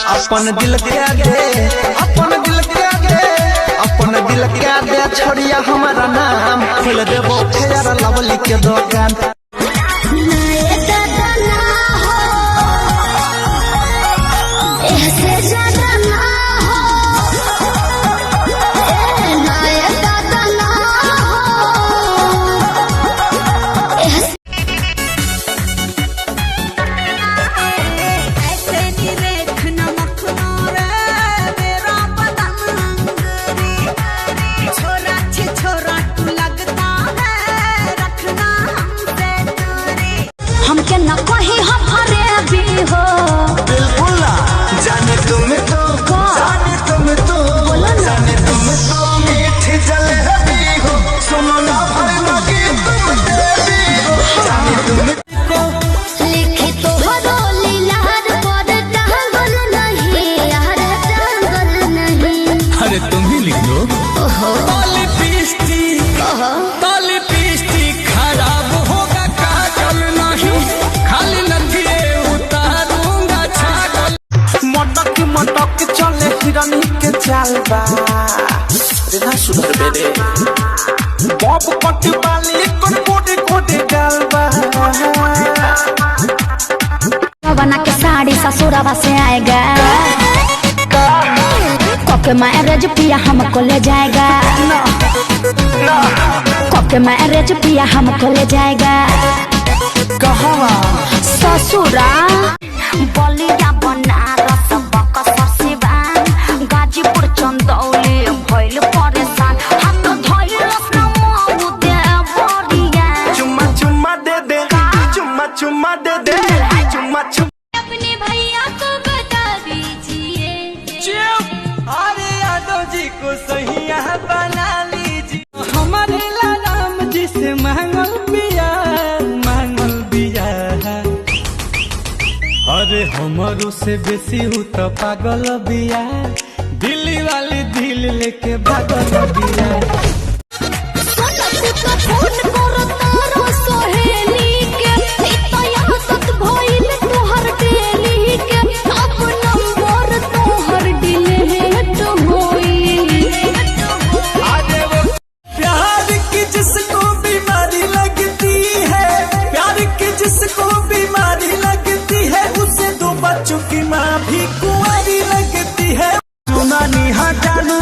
अपन दिल के दे, अपन दिल के दे, अपन दिल के दे छोड़िया हमारा नाम खोल देबो फेयर लवली के दुकान। हमके न कहीं हम हरे भी हो, बिल्कुल ना जाने तुम तो, जाने तुम तो, जाने तुम तो मीठी जलेबी हो, सुनो ना भाई लगी तुम देवी हो, जाने तुम को लिखी तो हरोली लहर पर टांगल नहीं, यार टांगल नहीं। अरे तुम ही लिख लो। ताली पिस्ती खराब होगा काजल नहीं, खाली नदिए उतारूंगा छागल। मटक मटक चले हिरनी के चाल बा रे ना सुधर बेरे बॉब कट वाली कोन कोटे कोटे गाल बा। बना के साड़ी ससुरवा से आएगा, कोके मैरिज पिया हमको ले जाएगा, कोके मैरिज पिया हमको ले जाएगा। कहवा ससुरा बलिया बनारस बक्सर सिवान गाजीपुर चंदौली भइल परेशान, हाथ धइलस न मऊ दे बड़िया। चुम्मा चुम्मा दे दे, चुम्मा चुम्मा दे दे, चुम्मा चुम्मा। अपने भैया को बता दीजिए, अरे यादव जी को सहिया बना लीजिए। हमारे राम जी से मांगल बिया, मांगल बिया। अरे हमारो से बेसी हूँ तो पागल बिया, दिल्ली वाली दिल लेके भागल बिया। फोन करो तारो सोहेली के, इतना सत भइल तोहर डेली के, अब नंबर तोहर डिलीट होई। अरे वो प्यार की जिसको बीमारी लगती है, प्यार की जिसको बीमारी लगती है, उसे दो बच्चों की माँ भी कुंवारी लगती है। सुना निहा चालू